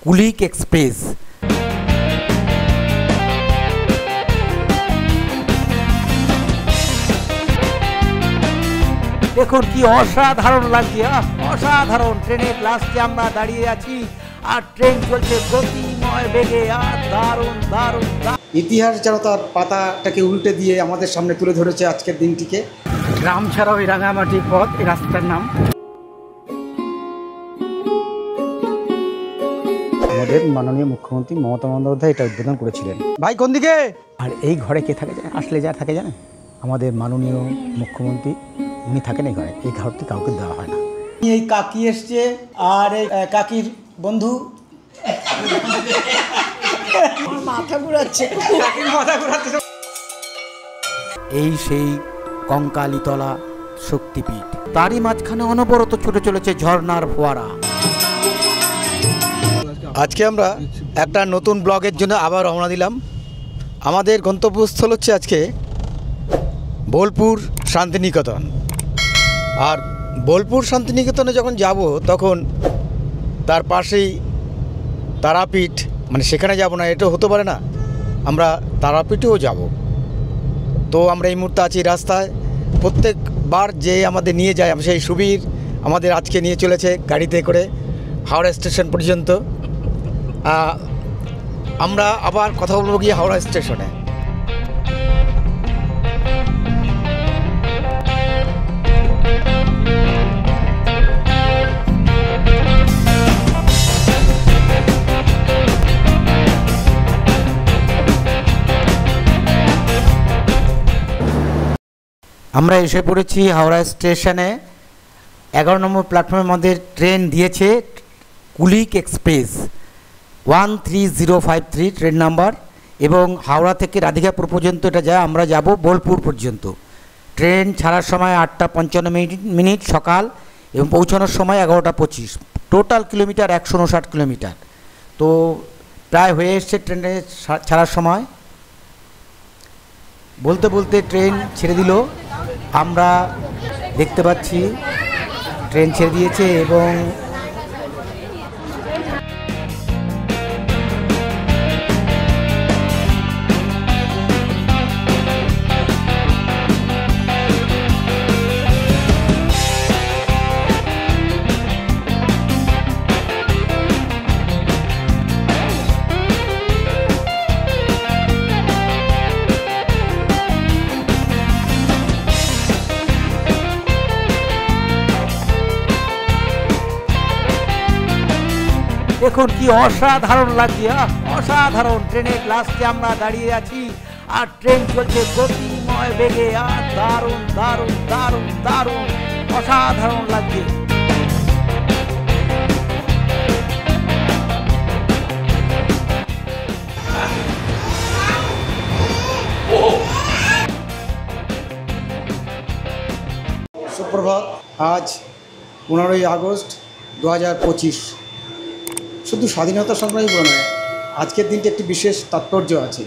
Kulik express. দেখুন কি অসাধারণ লাগছে, অসাধারণ। ট্রেনের লাস্টে আমরা দাঁড়িয়ে আছি আর ট্রেন চলছে গতিময় বেগে, আর দারুণ দারুণ। ইতিহাস যেন তার পাতাটাকে উল্টে দিয়ে আমাদের সামনে তুলে ধরেছে আজকের দিনটিকে। গ্রাম ছাড়াও এই রাঙামাটি পথ, এই রাস্তার নাম। আমাদের মাননীয় মুখ্যমন্ত্রী মমতা বন্দ্যোপাধ্যায় এটা উদ্বোধন করেছিলেন। ভাই কোন দিকে? আর এই ঘরে কে থাকে জানেন? আসলে যা থাকে জানেন, আমাদের মাননীয় মুখ্যমন্ত্রী, উনি থাকেন এই ঘরে। এই ঘরটি কাউকে দেওয়া হয় না। এই কাকি এসছে আর এই কাকির বন্ধু মাথা ঘুরাচ্ছে, কাকির মাথা ঘুরাচ্ছে। এই সেই কঙ্কালীতলা শক্তিপীঠ, তারই মাঝখানে অনবরত ছুটে চলেছে ঝর্ণার ফোয়ারা। আজকে আমরা একটা নতুন ব্লগের জন্য আবার রওনা দিলাম। আমাদের গন্তব্যস্থল হচ্ছে আজকে বোলপুর শান্তিনিকেতন। আর বোলপুর শান্তিনিকেতনে যখন যাব তখন তার পাশেই তারাপীঠ, মানে সেখানে যাব না এটা হতে পারে না, আমরা তারাপীঠেও যাব। তো আমরা এই মুহূর্তে আছি রাস্তায়। প্রত্যেকবার যে আমাদের নিয়ে যায়, সেই সুবীর আমাদের আজকে নিয়ে চলেছে গাড়িতে করে হাওড়া স্টেশন পর্যন্ত। আমরা আবার কথা বলবো গিয়ে হাওড়া স্টেশনে। আমরা এসে পড়েছি হাওড়া স্টেশনে। 11 নম্বর প্ল্যাটফর্মে আমাদের ট্রেন দিয়েছে কুলিক এক্সপ্রেস 13053 ট্রেন নাম্বার, এবং হাওড়া থেকে রাধিকাপুর পর্যন্ত এটা যায়। আমরা যাব বোলপুর পর্যন্ত। ট্রেন ছাড়ার সময় 8টা 55 মিনিট সকাল, এবং পৌঁছানোর সময় 11টা 25। Total kilometre 159 kilometre. তো প্রায় হয়ে এসছে ট্রেনে ছাড়ার সময়। বলতে বলতে ট্রেন ছেড়ে দিল। আমরা দেখতে পাচ্ছি ট্রেন ছেড়ে দিয়েছে, এবং দেখুন কি অসাধারণ লাগছে, অসাধারণ। ট্রেনের লাস্টে আমরা দাঁড়িয়ে আছি আর ট্রেন চলছে গতিময় বেগে, আর দারুণ দারুণ দারুণ দারুণ, অসাধারণ লাগছে। সুপ্রভাত। আজ 15ই আগস্ট 2025। শুধু স্বাধীনতা সংগ্রামী বলে নয়, আজকের দিনটি একটি বিশেষ তাৎপর্য আছে।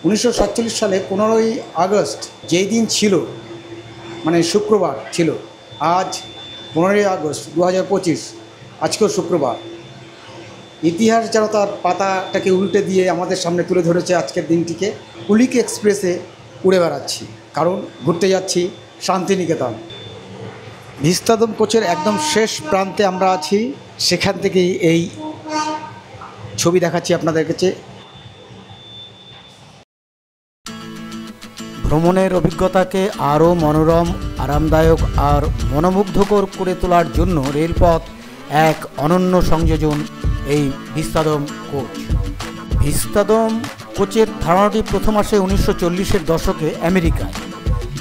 1947 সালে 15ই আগস্ট যেই দিন ছিল, মানে শুক্রবার ছিল। আজ 15ই আগস্ট 2025, আজকেও শুক্রবার। ইতিহাস যেন তার পাতাটাকে উল্টে দিয়ে আমাদের সামনে তুলে ধরেছে আজকের দিনটিকে। কুলিক এক্সপ্রেসে উড়ে বেড়াচ্ছি, কারণ ঘুরতে যাচ্ছি শান্তিনিকেতন। ভিস্তাদম কোচের একদম শেষ প্রান্তে আমরা আছি। সেখান থেকেই এই ছবি দেখাচ্ছি আপনাদের কাছে। ভ্রমণের অভিজ্ঞতাকে আরও মনোরম, আরামদায়ক আর মনোমুগ্ধকর করে তোলার জন্য রেলপথ এক অনন্য সংযোজন এই ভিস্তাদম কোচ। ভিস্তাদম কোচের ধারণাটি প্রথম আসে 1940-এর দশকে আমেরিকায়।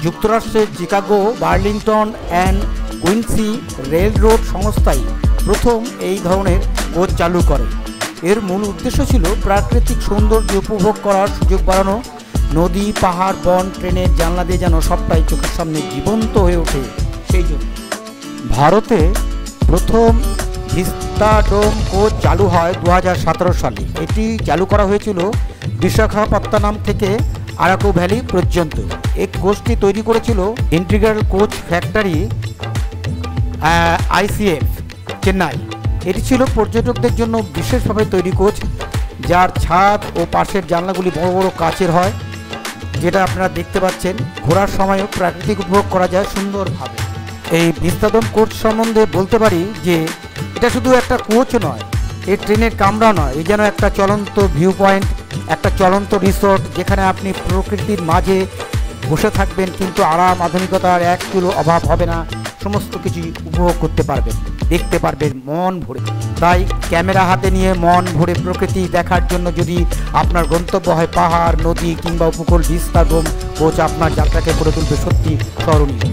যুক্তরাষ্ট্রের Chicago, Burlington and Quincy rail road সংস্থাই প্রথম এই ধরনের কোচ চালু করে। এর মূল উদ্দেশ্য ছিল প্রাকৃতিক সৌন্দর্য উপভোগ করার সুযোগ বাড়ানো। নদী, পাহাড়, বন ট্রেনের জানলা দিয়ে যেন সবটাই চোখের সামনে জীবন্ত হয়ে ওঠে। সেই জন্য ভারতে প্রথম ভিস্তাডোম কোচ চালু হয় 2017 সালে। এটি চালু করা হয়েছিল বিশাখাপত্তনম থেকে আরাকু ভ্যালি পর্যন্ত। এই কোচটি তৈরি করেছিল integral coach factory ICF Chennai. এটি ছিল পর্যটকদের জন্য বিশেষভাবে তৈরি কোচ, যার ছাদ ও পাশের জানলাগুলি বড় বড় কাচের হয়, যেটা আপনারা দেখতে পাচ্ছেন। ঘোরার সময়ও প্রাকৃতিক উপভোগ করা যায় সুন্দরভাবে। এই বিস্তাদম কোচ সম্বন্ধে বলতে পারি যে এটা শুধু একটা কোচ নয়, এই ট্রেনের কামরা নয়, এই যেন একটা চলন্ত ভিউ পয়েন্ট, একটা চলন্ত রিসোর্ট, যেখানে আপনি প্রকৃতির মাঝে বসে থাকবেন, কিন্তু আরাম আধুনিকতার এক চুলো অভাব হবে না। সমস্ত কিছু উপভোগ করতে পারবেন, দেখতে পারবেন মন ভরে। তাই ক্যামেরা হাতে নিয়ে মন ভরে প্রকৃতি দেখার জন্য যদি আপনার গন্তব্য হয় পাহাড়, নদী কিংবা উপকূল, বিস্তাদম কোচ আপনার যাত্রাকে করে তুলবে সত্যি স্মরণীয়।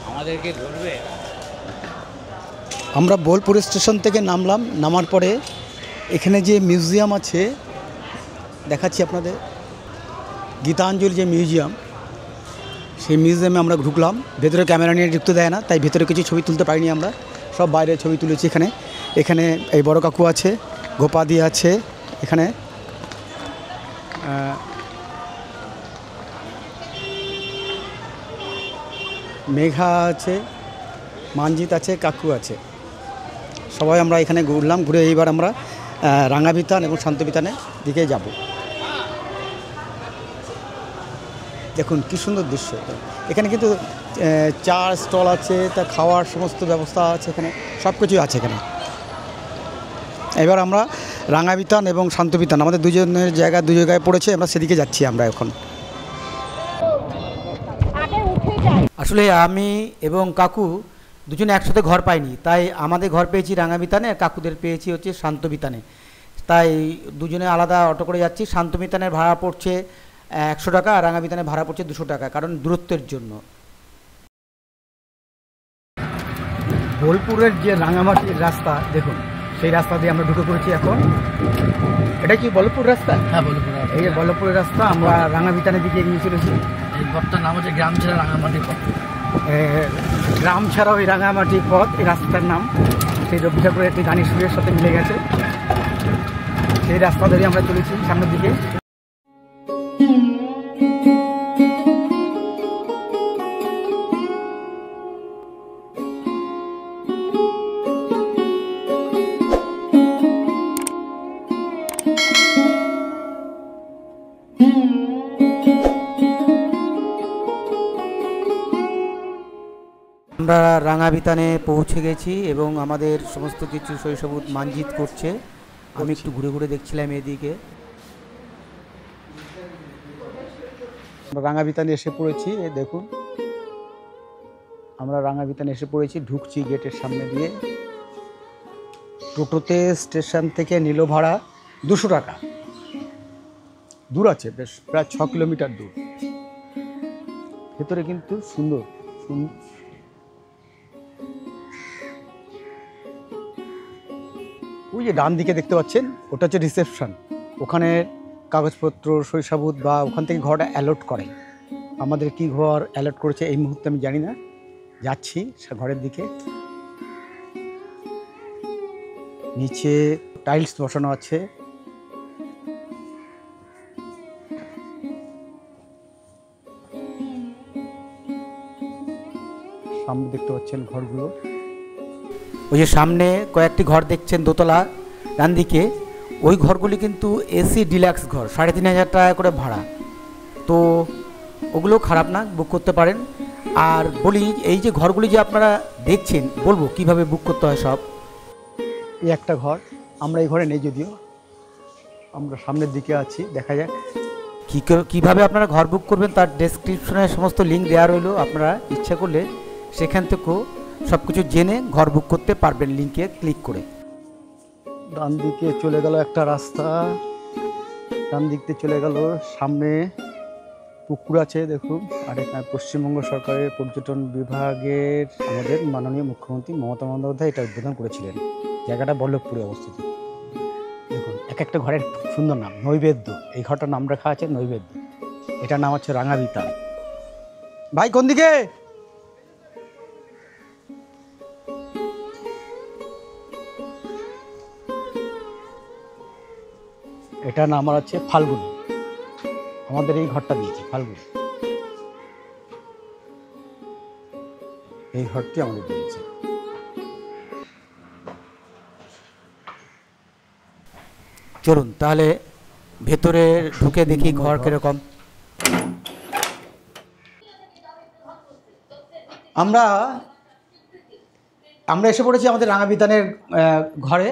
আমাদেরকে ধরবে। আমরা বোলপুর স্টেশন থেকে নামলাম। নামার পরে এখানে যে মিউজিয়াম আছে দেখাচ্ছি আপনাদের, গীতাঞ্জলি যে মিউজিয়াম, সেই মিউজিয়ামে আমরা ঢুকলাম। ভেতরে ক্যামেরা নিয়ে ঢুকতে দেয় না, তাই ভেতরে কিছু ছবি তুলতে পারিনি আমরা, সব বাইরে ছবি তুলেছি। এখানে এই বড় কাকু আছে, গোপাদি আছে, এখানে মেঘা আছে, মানজিৎ আছে, কাকু আছে, সবাই আমরা এখানে ঘুরলাম। ঘুরে এইবার আমরা রাঙাবিতান এবং শান্তবিতানের দিকে যাব। দেখুন কী সুন্দর দৃশ্য। এখানে কিন্তু চার স্টল আছে, তা খাওয়ার সমস্ত ব্যবস্থা আছে, এখানে সব কিছুই আছে এখানে। এবার আমরা রাঙাবিতান এবং শান্তবিতান আমাদের দু জায়গায় পড়েছে, আমরা সেদিকে যাচ্ছি আমরা এখন। আসলে আমি এবং কাকু দুজনে একসাথে ঘর পাইনি, তাই আমাদের ঘর পেয়েছি রাঙাবিতানে, আর কাকুদের পেয়েছি হচ্ছে শান্তবিতানে। তাই দুজনে আলাদা অটো করে যাচ্ছি। শান্তবিতানের ভাড়া পড়ছে 100 টাকা, আর রাঙাবিতানের ভাড়া পড়ছে 200 টাকা, কারণ দূরত্বের জন্য। বোলপুরের যে রাঙামাটির রাস্তা দেখুন, সেই রাস্তা দিয়ে আমরা ঢুকে পড়েছি এখন। এটা কি বল্লভপুর রাস্তা? হ্যাঁ, বলপুর। এই যে বল্লভপুরের রাস্তা, আমরা রাঙাবিতানের দিকে এগিয়ে চলেছি। এই পথটার নাম হচ্ছে গ্রাম ছেড়ে রাঙামাটি পথ। গ্রাম ছাড়া ওই রাঙামাটি পথ এই রাস্তার নাম। সেই রবি ঠাকুরের একটি গানের সুরের সাথে মিলে গেছে। সেই রাস্তা ধরে আমরা চলেছি সামনের দিকে। আমরা রাঙাবিতানে পৌঁছে গেছি এবং আমাদের সমস্ত কিছু শৈশবুত মানজিৎ করছে। আমি একটু ঘুরে ঘুরে দেখছিলাম এদিকে। রাঙাবিতানে এসে পড়েছি, এই দেখুন আমরা রাঙাবিতানে এসে পড়েছি, ঢুকছি গেটের সামনে দিয়ে। টোটোতে স্টেশন থেকে নিল ভাড়া 200 টাকা। দূর আছে, বেশ প্রায় 6 কিলোমিটার দূর। ভেতরে কিন্তু সুন্দর। ওই যে ডান দিকে দেখতে পাচ্ছেন, ওটা হচ্ছে রিসেপশন। ওখানে কাগজপত্র শৈশবুত বা ওখান থেকে ঘরটা অ্যালট করে। আমাদের কি ঘর অ্যালট করেছে এই মুহূর্তে আমি জানি না। যাচ্ছি ঘরের দিকে। নিচে টাইলস বসানো আছে। সামনে দেখতে পাচ্ছেন ঘরগুলো। ওই যে সামনে কয়েকটি ঘর দেখছেন দোতলা ডান দিকে, ওই ঘরগুলি কিন্তু এসি ডিলাক্স ঘর, 3500 টাকা করে ভাড়া। তো ওগুলো খারাপ না, বুক করতে পারেন। আর বলি, এই যে ঘরগুলি যে আপনারা দেখছেন, বলবো কিভাবে বুক করতে হয় সব। এই একটা ঘর, আমরা এই ঘরে নেই, যদিও আমরা সামনের দিকে আছি, দেখা যাক কীভাবে আপনারা ঘর বুক করবেন তার ডেসক্রিপশনে সমস্ত লিঙ্ক দেওয়া রইলো। আপনারা ইচ্ছা করলে সেখান থেকেও সব কিছু জেনে ঘর বুক করতে পারবেন লিঙ্কে ক্লিক করে। ডান দিকে চলে গেল একটা রাস্তা, ডান দিক দিয়ে চলে গেল, সামনে পুকুর আছে দেখুন। আর এখানে পশ্চিমবঙ্গ সরকারের পর্যটন বিভাগের আমাদের মাননীয় মুখ্যমন্ত্রী মমতা বন্দ্যোপাধ্যায় এটা উদ্বোধন করেছিলেন। জায়গাটা বল্লভপুরে অবস্থিত। দেখুন এক একটা ঘরের সুন্দর নাম। নৈবেদ্য, এই ঘরটার নাম রাখা আছে নৈবেদ্য। এটার নাম হচ্ছে রাঙাবিতান। ভাই কোন দিকে? এটা নাম হচ্ছে ফাল্গুনী। আমাদের এই ঘরটা দিয়েছে ফাল্গুনী, এই ঘরটি আমাদের দিয়েছে। চলুন তাহলে ভেতরে ঢুকে দেখি ঘর কিরকম। আমরা এসে পড়েছি আমাদের রাঙাবিতানের ঘরে।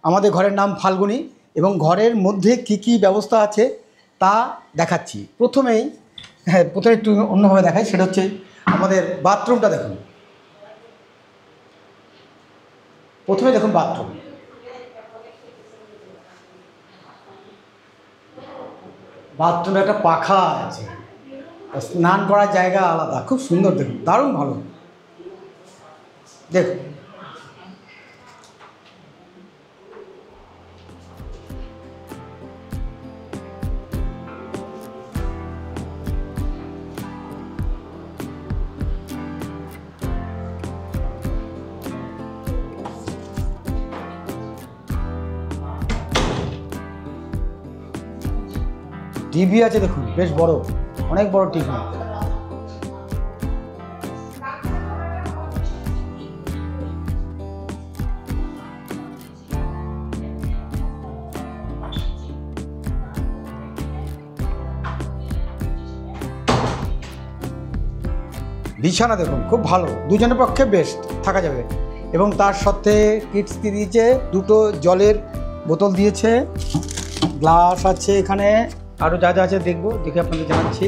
আমাদের ঘরের নাম ফাল্গুনী এবং ঘরের মধ্যে কি কি ব্যবস্থা আছে তা দেখাচ্ছি। প্রথমে একটু অন্যভাবে দেখাই, সেটা হচ্ছে আমাদের বাথরুমটা দেখুন। প্রথমে দেখুন বাথরুম, বাথরুমে একটা পাখা আছে, স্নান করার জায়গা আলাদা, খুব সুন্দর দেখুন, দারুণ ভালো দেখুন। টিভি আছে দেখুন, বেশ বড়, অনেক বড় টিভি। বিছানা দেখুন, খুব ভালো, দুজনের পক্ষে বেস্ট, থাকা যাবে। এবং তার সাথে কিডস কি দিয়েছে, দুটো জলের বোতল দিয়েছে, গ্লাস আছে এখানে, আরও যা যা আছে দেখবো, দেখে আপনাদের জানাচ্ছি।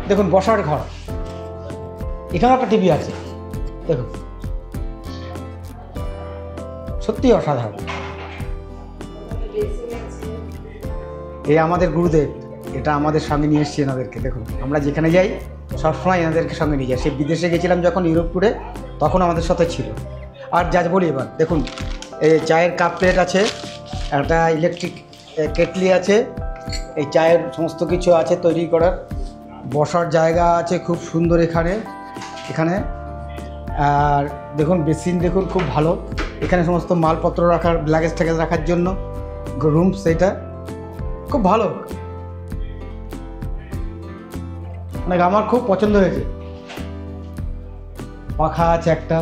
দেখুন বসার ঘর, এখানে একটা টিভি আছে দেখুন, সত্যি অসাধারণ। এই আমাদের গুরুদেব, এটা আমাদের সঙ্গে নিয়ে এসছি এনাদেরকে। দেখুন আমরা যেখানে যাই সবসময় এনাদেরকে সঙ্গে নিয়ে যাই। সে বিদেশে গেছিলাম যখন, ইউরোপ ট্যুরে, তখন আমাদের সাথে ছিল। আর যা বলি এবার দেখুন, এই চায়ের কাপ প্লেট আছে, একটা ইলেকট্রিক কেটলি আছে, এই চায়ের সমস্ত কিছু আছে তৈরি করার, বসার জায়গা আছে খুব সুন্দর এখানে। আর দেখুন বেসিন দেখুন, খুব ভালো। এখানে সমস্ত মালপত্র রাখার, লাগেজ ট্যাগেজ রাখার জন্য রুম, সেইটা খুব ভালো, মানে আমার খুব পছন্দ হয়েছে। পাখা আছে, একটা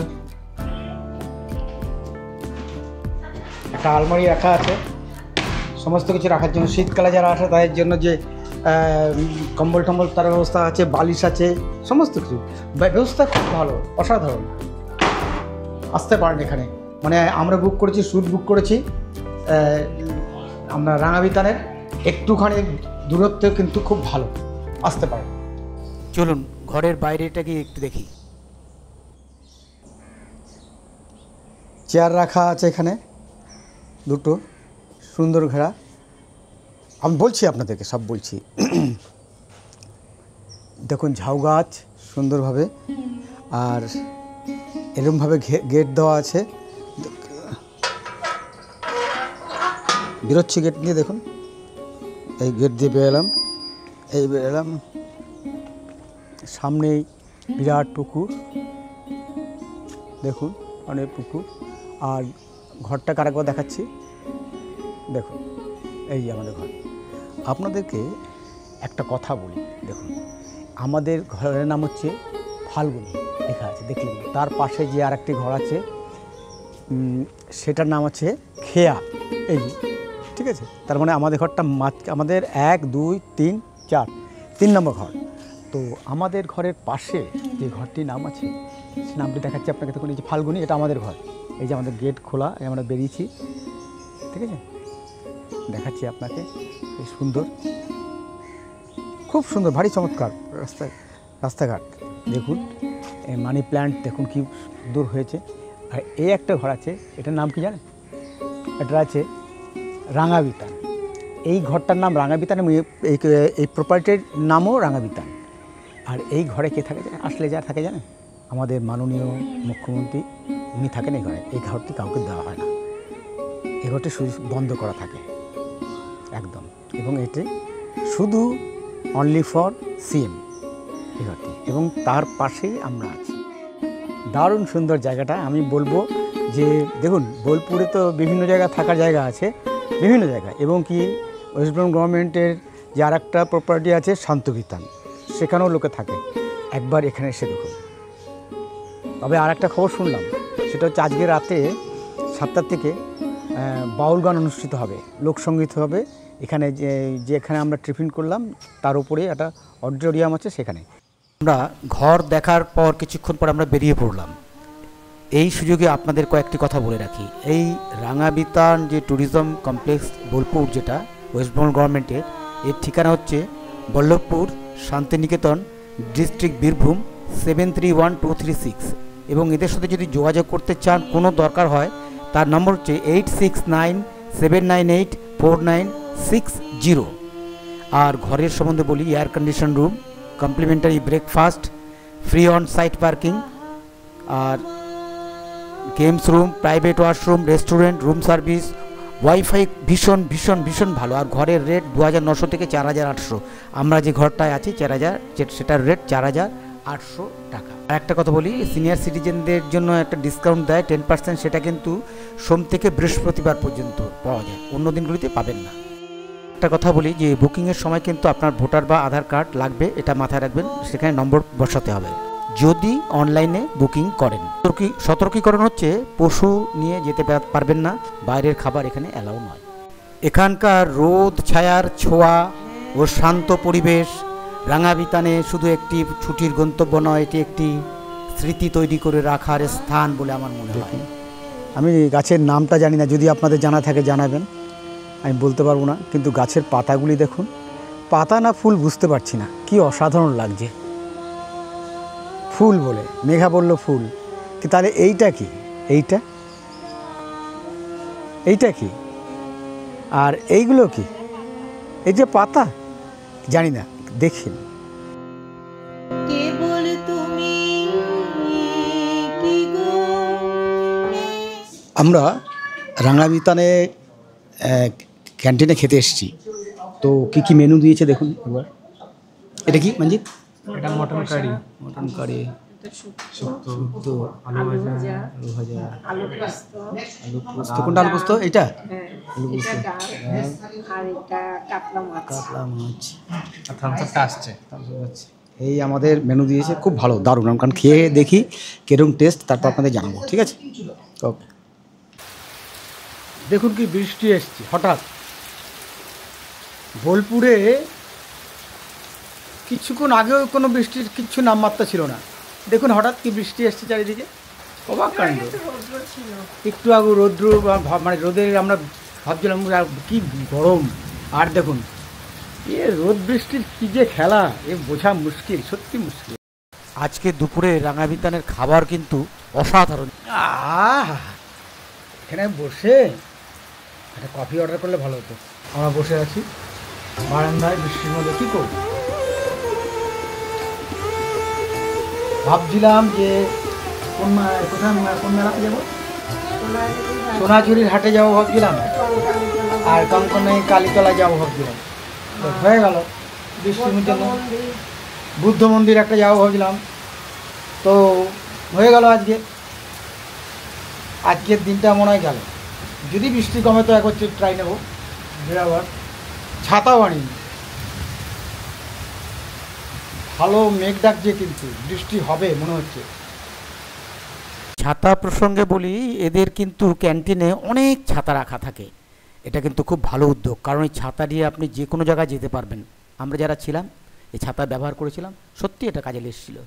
আলমারি রাখা আছে সমস্ত কিছু রাখার জন্য। শীতকালে যারা আসে তাদের জন্য যে কম্বল টম্বল তার ব্যবস্থা আছে, বালিশ আছে, সমস্ত কিছু ব্যবস্থা খুব ভালো, অসাধারণ। আসতে পারেন এখানে, মানে আমরা বুক করেছি, স্যুট বুক করেছি আমরা রাঙাবিতানের, একটুখানি দূরত্বে, কিন্তু খুব ভালো, আসতে পারেন। চলুন ঘরের বাইরেটা গিয়ে একটু দেখি। চেয়ার রাখা আছে এখানে দুটো, সুন্দর ঘেরা। আমি বলছি আপনাদেরকে, সব বলছি। দেখুন ঝাউ গাছ সুন্দরভাবে, আর এরকমভাবে গেট দেওয়া আছে, বেরোচ্ছি গেট দিয়ে, দেখুন এই গেট দিয়ে বেরোলাম, সামনেই বিরাট পুকুর দেখুন, অনেক পুকুর। আর ঘরটাকে আরেকবার দেখাচ্ছি, দেখুন এই যে আমাদের ঘর। আপনাদেরকে একটা কথা বলি, দেখুন আমাদের ঘরের নাম হচ্ছে ফাল্গুনী লেখা আছে, দেখলেন। তার পাশে যে আর একটি ঘর আছে, সেটার নাম আছে খেয়া, এই ঠিক আছে। তার মানে আমাদের ঘরটা আমাদের 1 2 3 4 3 নম্বর ঘর। তো আমাদের ঘরের পাশে যে ঘরটির নাম আছে, সে নামটি দেখাচ্ছি আপনাকে। দেখুন এই যে ফাল্গুনী, এটা আমাদের ঘর। এই যে আমাদের গেট খোলা, আমরা বেরিয়েছি, ঠিক আছে, দেখাচ্ছি আপনাকে। এই সুন্দর, খুব সুন্দর, ভারী চমৎকার রাস্তাঘাট দেখুন। মানি প্ল্যান্ট দেখুন কি সুন্দর হয়েছে। আর এই একটা ঘর আছে, এটার নাম কি জানেন? এটা আছে রাঙাবিতান। এই ঘরটার নাম রাঙাবিতান, এই প্রপার্টির নামও রাঙাবিতান। আর এই ঘরে কে থাকে, আসলে যা থাকে জানেন, আমাদের মাননীয় মুখ্যমন্ত্রী, উনি থাকেন এই ঘরে। এই ঘরটি কাউকে দেওয়া হয় না, এই ঘরটি বন্ধ করা থাকে একদম। এবং এটি শুধু অনলি ফর সিএম এই ঘরটি, এবং তার পাশেই আমরা আছি। দারুণ সুন্দর জায়গাটা। আমি বলবো যে দেখুন, বোলপুরে তো বিভিন্ন জায়গা থাকার জায়গা আছে, বিভিন্ন জায়গায়, এবং কি ওয়েস্ট বেঙ্গল গভর্নমেন্টের যে আর একটা প্রপার্টি আছে শান্তবিতান, সেখানেও লোকে থাকে। একবার এখানে এসে দেখুন। তবে আর একটা খবর শুনলাম, সেটা হচ্ছে আজকে রাতে 7টার থেকে বাউল গান অনুষ্ঠিত হবে, লোকসঙ্গীত হবে। এখানে যেখানে আমরা টিফিন করলাম তার উপরে একটা অডিটোরিয়াম আছে, সেখানে। আমরা ঘর দেখার পর কিছুক্ষণ পর আমরা বেরিয়ে পড়লাম। এই সুযোগে আপনাদের কয়েকটি কথা বলে রাখি। এই রাঙাবিতান যে ট্যুরিজম কমপ্লেক্স বোলপুর, যেটা ওয়েস্ট বেঙ্গল গভর্নমেন্টের, এর ঠিকানা হচ্ছে বল্লভপুর, শান্তিনিকেতন, ডিস্ট্রিক্ট বীরভূম 731236। এবং এদের সাথে যদি যোগাযোগ করতে চান, কোনো দরকার হয়, তার নম্বর হচ্ছে 8697984960। আর ঘরের সম্বন্ধে বলি, air condition room, complimentary breakfast, free on site parking, আর games room, private washroom, restaurant, room service, wifi ভীষণ ভীষণ ভীষণ ভালো। আর ঘরের রেট 2900 থেকে 4800। আমরা যে ঘরটায় আছি 4000, সেটার রেট 4800 টাকা। আর একটা কথা বলি, সিনিয়র সিটিজেনদের জন্য একটা ডিসকাউন্ট দেয় 10%, সেটা কিন্তু সোম থেকে বৃহস্পতিবার পর্যন্ত পাওয়া যায়, অন্য দিনগুলিতে পাবেন না। একটা কথা বলি যে বুকিংয়ের সময় কিন্তু আপনার ভোটার বা আধার কার্ড লাগবে, এটা মাথায় রাখবেন। সেখানে নম্বর বসাতে হবে যদি অনলাইনে বুকিং করেন। সতর্কীকরণ হচ্ছে, পশু নিয়ে যেতে পারবেন না, বাইরের খাবার এখানে অ্যালাউ নয়। এখানকার রোদ ছায়ার ছোঁয়া ও শান্ত পরিবেশ রাঙাবিতানে শুধু একটি ছুটির গন্তব্য নয়, এটি একটি স্মৃতি তৈরি করে রাখার স্থান বলে আমার মনে হয়। আমি গাছের নামটা জানি না, যদি আপনাদের জানা থাকে জানাবেন, আমি বলতে পারবো না। কিন্তু গাছের পাতাগুলি দেখুন, পাতা না ফুল বুঝতে পারছি না, কি অসাধারণ লাগছে। ফুল বলে মেঘা বলল ফুল, কি তাহলে এইটা কি? এইটা কি? আর এইগুলো কি? এই যে পাতা, জানি না, দেখি। আমরা রাঙাবিতানে ক্যান্টিনে খেতে এসেছি। তো কি কি মেনু দিয়েছে দেখুন একবার। এটা কি মঞ্জিত? এটা মটন কারি, শুক্তো, আলু ভাজা, আলু পোস্ত। কোনটা আলু পোস্ত? এইটা আলু পোস্ত, কাতলা মাছ, আর থামস আপটা আসছে। এই আমাদের মেনু দিয়েছে, খুব ভালো, দারুণ। কারণ খেয়ে দেখি কিরকম টেস্ট, তারপর আপনাদের জানাবো, ঠিক আছে? ওকে। দেখুন কি বৃষ্টি এসছে হঠাৎ। বোলপুরে কিছুক্ষণ আগেও কোনো বৃষ্টির কিচ্ছু নামমাত্রা ছিল না, দেখুন হঠাৎ কি বৃষ্টি এসছে চারিদিকে, অবাক কাণ্ড। একটু আগে রৌদ্র, মানে রোদের আমরা ভাবছিলাম কি গরম, আর দেখুন এ রোদ বৃষ্টির কী যে খেলা, এ বোঝা মুশকিল, সত্যি মুশকিল। আজকে দুপুরে রাঙাবিতানের খাবার কিন্তু অসাধারণ। এখানে বসে একটা কফি অর্ডার করলে ভালো হতো। আমরা বসে আছি বারান্দায় বৃষ্টির মধ্যে, কী করব? ভাবছিলাম যে কোন মেলাতে যাবো, সোনাঝুরির হাটে যাবো ভাবছিলাম, আর কনকনে কালীতলায় যাবো ভাবছিলাম। হয়ে গেল বৃষ্টির জন্য। বুদ্ধ মন্দির একটা যাবো ভাবছিলাম, তো হয়ে গেল আজকের দিনটা মনে হয় গেল। যদি বৃষ্টি কমে তো এক হচ্ছে ট্রাই নেবো বেরাবার। ছাতাও আনিনি, ভালো মেঘ ডাকছে, কিন্তু বৃষ্টি হবে মনে হচ্ছে। ছাতা প্রসঙ্গে বলি, এদের কিন্তু ক্যান্টিনে অনেক ছাতা রাখা থাকে। এটা কিন্তু খুব ভালো উদ্যোগ, কারণ এই ছাতা দিয়ে আপনি যে কোনো জায়গায় যেতে পারবেন। আমরা যারা ছিলাম এই ছাতা ব্যবহার করেছিলাম, সত্যি এটা কাজে লেগেছিল।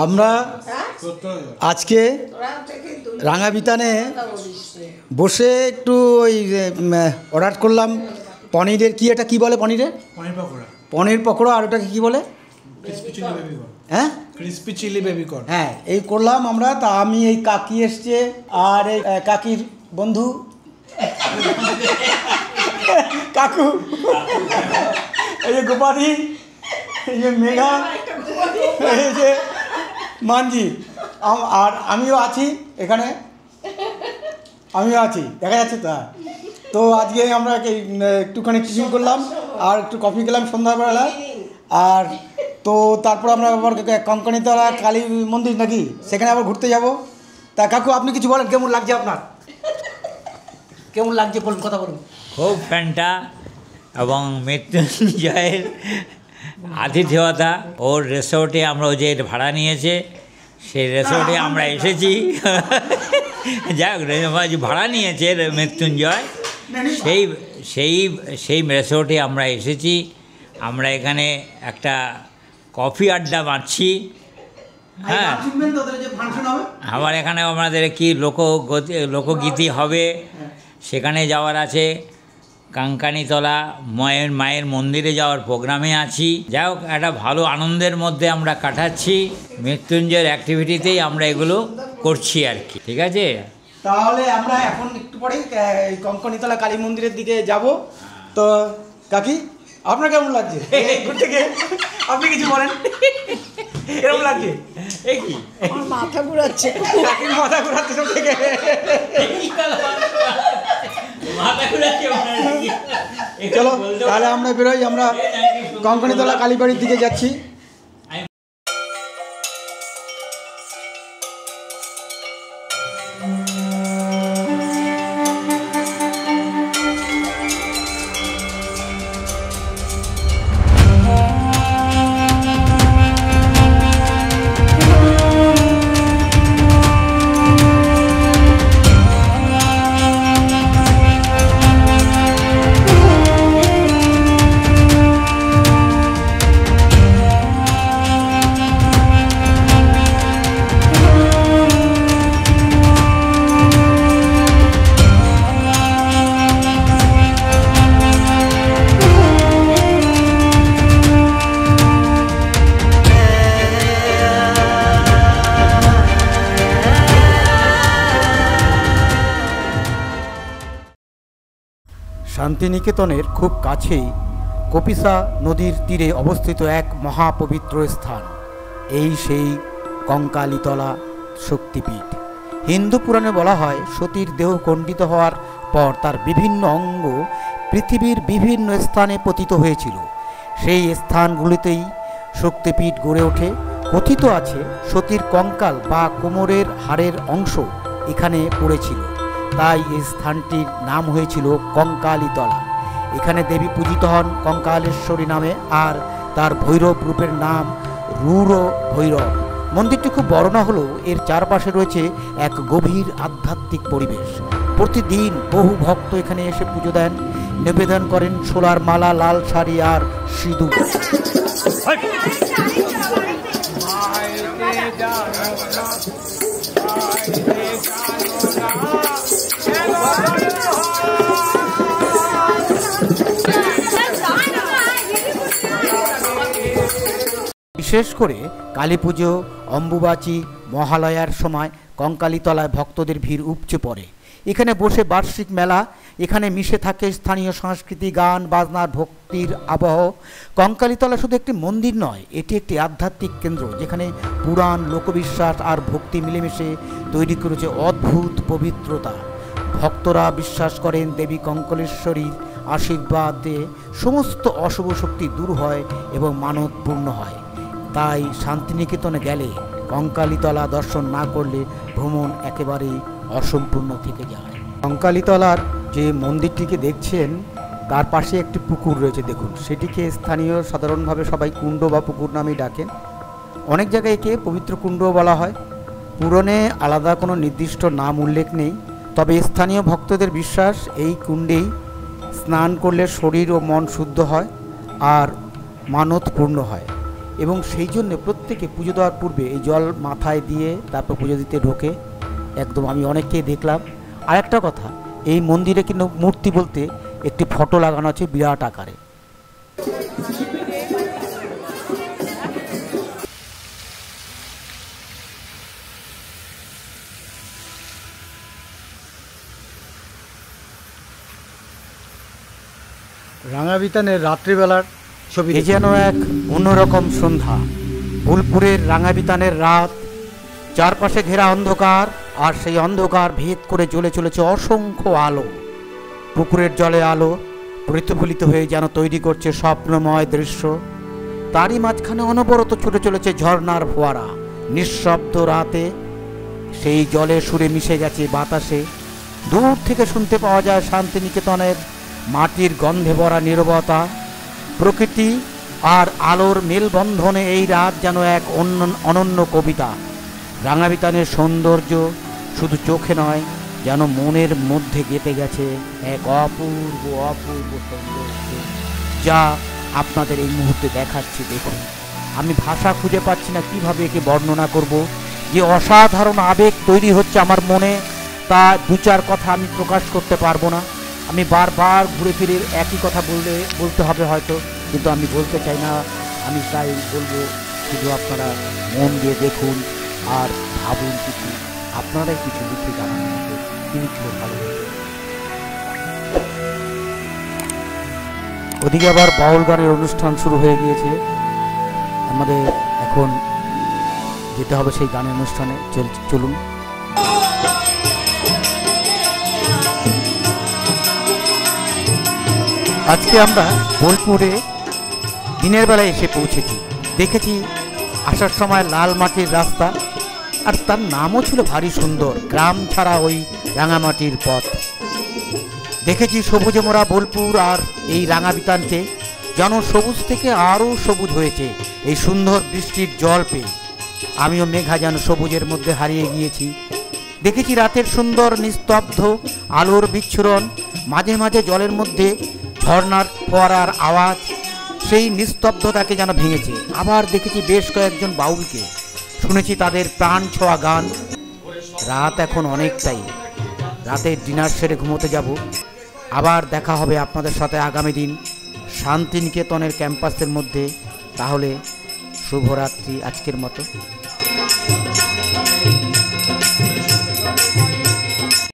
আমরা আজকে রাঙাবিতানে বসে একটু ওই অর্ডার করলাম পনিরের, কি এটা কি বলে পনিরের? পনির পকোড়া। আর ওটাকে কী বলে? হ্যাঁ, ক্রিসপি চিলি বেবিকর্ন। হ্যাঁ, এই করলাম আমরা। তা আমি, এই কাকি এসছে, আর এই কাকির বন্ধু কাকু, এই যে গোপাদি, এই যে মেঘা, এই যে মানজি, আর আমিও আছি এখানে, দেখা যাচ্ছে তা। তো আজকে আমরা একটুখানি টিফিন করলাম, আর একটু কফি খেলাম সন্ধ্যাবেলা, আর তো তারপর আমরা আবার কঙ্কণীতলা কালী মন্দির নাকি সেখানে আবার ঘুরতে যাব। তা কাকু আপনি কিছু বলেন, কেমন লাগছে আপনার? কেমন লাগছে বলুন, কথা বলুন। খুব ফ্যান্টা এবং মৃত্যুঞ্জয়ের আতিথেয়তা, ওর রিসোর্টে আমরা যে ভাড়া নিয়েছে সেই রিসোর্টে আমরা এসেছি। যাই হোক, ভাড়া নিয়েছে মৃত্যুঞ্জয়, সেই সেই সেই রিসোর্টে আমরা এসেছি। আমরা এখানে একটা কফি আড্ডা মারছি। হ্যাঁ, আমার এখানে আমাদের কি লোকগীতি হবে, সেখানে যাওয়ার আছে। কঙ্কালীতলা মায়ের মন্দিরে যাওয়ার প্রোগ্রামে আছি। যাই হোক, একটা ভালো আনন্দের মধ্যে আমরা কাটাচ্ছি। মৃত্যুঞ্জয়ের অ্যাক্টিভিটিতেই আমরা এগুলো করছি আর কি। ঠিক আছে, তাহলে আমরা এখন একটু পরেই কঙ্কণীতলা কালী মন্দিরের দিকে যাব। তো কাকি আপনার কেমন লাগছে ঘুরতে গিয়ে? আপনি কিছু বলেন, কেমন লাগছে? কি আমার মাথা ঘুরাচ্ছে, কাকির মাথা ঘুরাচ্ছে সব থেকে। চলো তাহলে আমরা বেরোই, আমরা কঙ্কণীতলা কালীবাড়ির দিকে যাচ্ছি। শান্তিনিকেতনের খুব কাছেই কপিসা নদীর তীরে অবস্থিত এক মহাপবিত্র স্থান, এই সেই কঙ্কালীতলা শক্তিপীঠ। হিন্দু পুরাণে বলা হয়, সতীর দেহ খণ্ডিত হওয়ার পর তার বিভিন্ন অঙ্গ পৃথিবীর বিভিন্ন স্থানে পতিত হয়েছিল। সেই স্থানগুলিতেই শক্তিপীঠ গড়ে ওঠে। কথিত আছে, সতীর কঙ্কাল বা কোমরের হাড়ের অংশ এখানে পড়েছিল, তাই এই স্থানটির নাম হয়েছিল কঙ্কালীতলা। এখানে দেবী পূজিত হন কঙ্কালেশ্বরী নামে, আর তার ভৈরব রূপের নাম রূঢ় ভৈরব। মন্দিরটি খুব বড় না হলেও এর চারপাশে রয়েছে এক গভীর আধ্যাত্মিক পরিবেশ। প্রতিদিন বহু ভক্ত এখানে এসে পুজো দেন, নিবেদন করেন সোলার মালা, লাল শাড়ি আর সিঁদুর। বিশেষ করে কালী পুজো, অম্বুবাচী, মহালয়ার সময় কঙ্কালীতলায় ভক্তদের ভিড় উপচে পড়ে। এখানে বসে বার্ষিক মেলা, এখানে মিশে থাকে স্থানীয় সংস্কৃতি, গান বাজনার, ভক্তির আবহ। কঙ্কালীতলা শুধু একটি মন্দির নয়, এটি একটি আধ্যাত্মিক কেন্দ্র, যেখানে পুরাণ, লোকবিশ্বাস আর ভক্তি মিলেমিশে তৈরি করেছে অদ্ভুত পবিত্রতা। ভক্তরা বিশ্বাস করেন দেবী কঙ্কালেশ্বরীর আশীর্বাদে সমস্ত অশুভ শক্তি দূর হয় এবং মানত পূর্ণ হয়। তাই শান্তিনিকেতনে গেলে কঙ্কালীতলা দর্শন না করলে ভ্রমণ একেবারেই অসম্পূর্ণ থেকে যায়। কঙ্কালীতলার যে মন্দিরটিকে দেখছেন তার পাশে একটি পুকুর রয়েছে, দেখুন। সেটিকে স্থানীয় সাধারণভাবে সবাই কুণ্ড বা পুকুর নামেই ডাকেন। অনেক জায়গায় একে পবিত্র কুণ্ডও বলা হয়। পুরাণে আলাদা কোনো নির্দিষ্ট নাম উল্লেখ নেই, তবে স্থানীয় ভক্তদের বিশ্বাস এই কুণ্ডেই স্নান করলে শরীর ও মন শুদ্ধ হয় আর মানত পূর্ণ হয়, এবং সেই জন্য প্রত্যেকে পুজো দেওয়ার পূর্বে এই জল মাথায় দিয়ে তারপর পুজো দিতে ঢোকে। একদম আমি অনেককেই দেখলাম। আরেকটা কথা, এই মন্দিরে কিন্তু মূর্তি বলতে একটি ফটো লাগানো আছে বিরাট আকারে। রাঙাবিতানের রাত্রিবেলার ছবি, এ যেন এক অন্যরকম সন্ধ্যা। বোলপুরের রাঙাবিতানের রাত, চারপাশে ঘেরা অন্ধকার, আর সেই অন্ধকার ভেদ করে জ্বলে চলেছে অসংখ্য আলো। পুকুরের জলে আলো প্রতিফলিত হয়ে যেন তৈরি করছে স্বপ্নময় দৃশ্য। তারই মাঝখানে অনবরত ছুটে চলেছে ঝর্ণার ফোয়ারা। নিঃশব্দ রাতে সেই জলে সুরে মিশে গেছে বাতাসে। দূর থেকে শুনতে পাওয়া যায় শান্তিনিকেতনের মাটির গন্ধে ভরা নীরবতা। প্রকৃতি আর আলোর মেলবন্ধনে এই রাত যেন এক অনন্য কবিতা। রাঙাবিতানের সৌন্দর্য শুধু চোখে নয়, যেন মনের মধ্যে গেঁথে গেছে এক অপূর্ব অপূর্ব সৌন্দর্য, যা আপনাদের এই মুহূর্তে দেখাচ্ছি। দেখুন, আমি ভাষা খুঁজে পাচ্ছি না কিভাবে একে বর্ণনা করব। যে অসাধারণ আবেগ তৈরি হচ্ছে আমার মনে, তা দু চার কথা আমি প্রকাশ করতে পারবো না। আমি বারবার ঘুরে ফিরে একই কথা বলতে হবে হয়তো, কিন্তু আমি বলতে চাই না। আমি তাই বলবো, শুধু আপনারা মন দিয়ে দেখুন আর ভাবুন কিছু, আপনারাই কিছু লিখে জানান আমাকে কি লিখলে ভালো হবে। ওদিকে আবার বাউল গানের অনুষ্ঠান শুরু হয়ে গিয়েছে। আমাদের এখন যেতে হবে সেই গানের অনুষ্ঠানে। চলুন। আজকে আমরা বোলপুরে দিনের বেলায় এসে পৌঁছেছি। দেখেছি আসার সময় লাল মাটির রাস্তা, আর তার নামও ছিল ভারী সুন্দর, গ্রাম ছাড়া ওই রাঙামাটির পথ। দেখেছি সবুজে মোড়া বোলপুর, আর এই রাঙাবিতানকে যেন সবুজ থেকে আরও সবুজ হয়েছে এই সুন্দর বৃষ্টির জল পেয়ে। আমিও মেঘা যেন সবুজের মধ্যে হারিয়ে গিয়েছি। দেখেছি রাতের সুন্দর নিস্তব্ধ আলোর বিচ্ছুরণ, মাঝে মাঝে জলের মধ্যে ঝর্ণার ফোয়ারার আওয়াজ সেই নিস্তব্ধতাকে যেন ভেঙেছে। আবার দেখেছি বেশ কয়েকজন বাউলকে, শুনেছি তাদের প্রাণ ছোঁয়া গান। রাত এখন অনেকটাই, রাতে ডিনার সেরে ঘুমোতে যাব। আবার দেখা হবে আপনাদের সাথে আগামী দিন শান্তিনিকেতনের ক্যাম্পাসের মধ্যে। তাহলে শুভরাত্রি আজকের মতো।